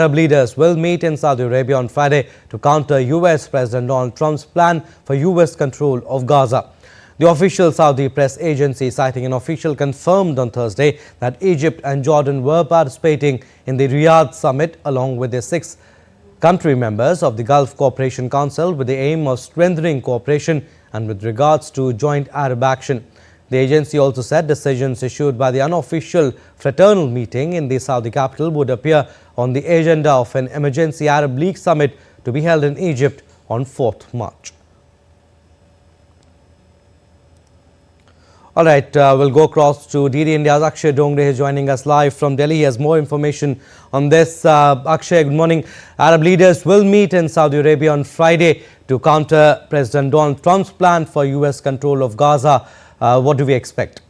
Arab leaders will meet in Saudi Arabia on Friday to counter US President Donald Trump's plan for US control of Gaza. The official Saudi press agency, citing an official, confirmed on Thursday that Egypt and Jordan were participating in the Riyadh summit along with their 6 country members of the Gulf Cooperation Council with the aim of strengthening cooperation and with regards to joint Arab action. The agency also said decisions issued by the unofficial fraternal meeting in the Saudi capital would appear on the agenda of an emergency Arab League summit to be held in Egypt on 4th March. All right, we'll go across to DD India's Akshay Dongre is joining us live from Delhi. He has more information on this. Akshay, good morning. Arab leaders will meet in Saudi Arabia on Friday to counter President Donald Trump's plan for US control of Gaza. What do we expect?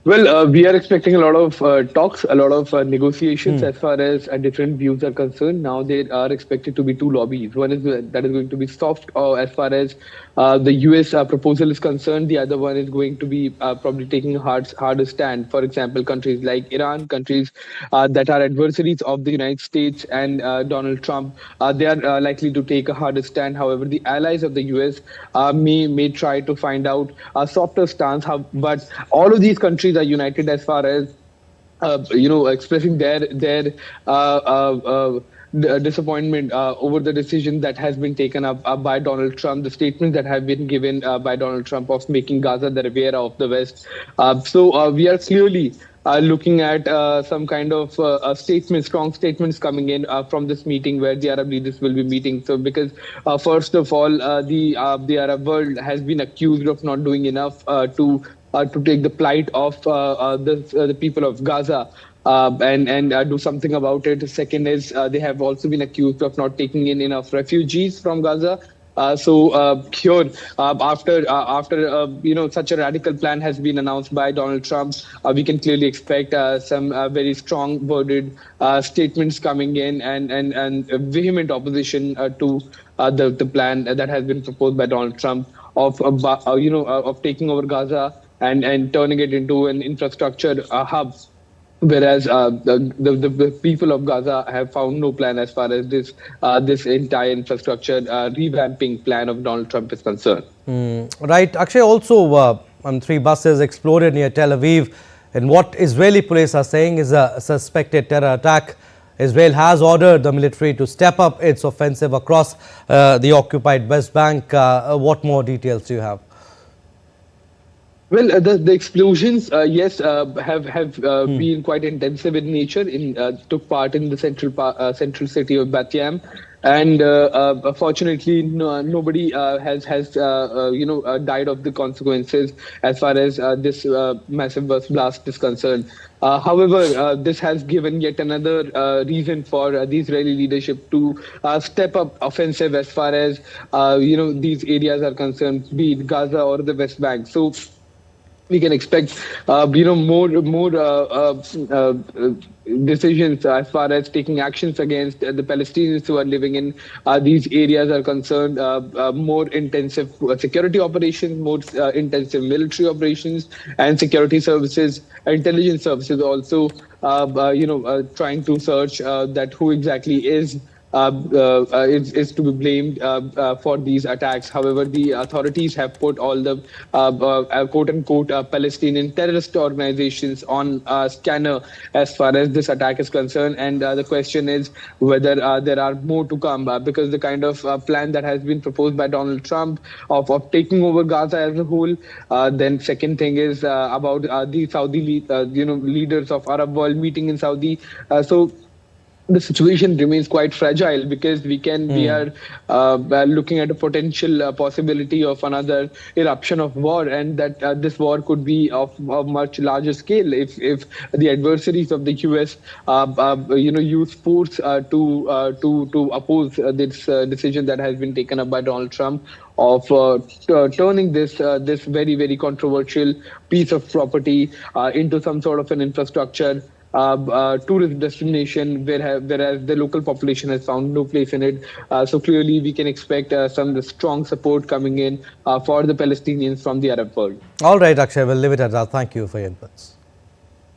Well, we are expecting a lot of talks, a lot of negotiations as far as different views are concerned. Now there are expected to be 2 lobbies. One is that is going to be soft as far as the US proposal is concerned. The other one is going to be probably taking a harder stand. For example, countries like Iran, countries that are adversaries of the United States and Donald Trump, they are likely to take a harder stand. However, the allies of the US may try to find out a softer stance. But all of these countries are united as far as expressing their disappointment over the decision that has been taken up by Donald Trump, the statements that have been given by Donald Trump of making Gaza the Riviera of the West. So we are clearly looking at some kind of strong statements coming in from this meeting where the Arab leaders will be meeting. So because first of all, the Arab world has been accused of not doing enough to take the plight of the people of Gaza and do something about it. Second is they have also been accused of not taking in enough refugees from Gaza. Here, after such a radical plan has been announced by Donald Trump, we can clearly expect some very strong-worded statements coming in and vehement opposition to the plan that has been proposed by Donald Trump of taking over Gaza and turning it into an infrastructure hub. Whereas the people of Gaza have found no plan as far as this entire infrastructure revamping plan of Donald Trump is concerned. Right. Akshay, also 3 buses exploded near Tel Aviv in what Israeli police are saying is a suspected terror attack. Israel has ordered the military to step up its offensive across the occupied West Bank. What more details do you have? Well, the explosions, yes, have been quite intensive in nature. Took part in the central city of Bat Yam, and fortunately, nobody has died of the consequences as far as this massive bus blast is concerned. However, this has given yet another reason for the Israeli leadership to step up offensive as far as these areas are concerned, be it Gaza or the West Bank. So we can expect, more decisions as far as taking actions against the Palestinians who are living in these areas are concerned. More intensive security operations, more intensive military operations, and security services, intelligence services also, trying to search that who exactly is to be blamed for these attacks. However, the authorities have put all the quote-unquote Palestinian terrorist organizations on scanner as far as this attack is concerned. And the question is whether there are more to come because the kind of plan that has been proposed by Donald Trump of taking over Gaza as a whole. Then second thing is about the Saudi leaders of Arab world meeting in Saudi. So the situation remains quite fragile because we are looking at a potential possibility of another eruption of war, and that this war could be of a much larger scale if the adversaries of the US use force to oppose this decision that has been taken up by Donald Trump of turning this very, very controversial piece of property into some sort of an infrastructure tourist destination, whereas the local population has found no place in it. So clearly we can expect some strong support coming in for the Palestinians from the Arab world. All right, Akshay, we'll leave it at that. Thank you for your inputs.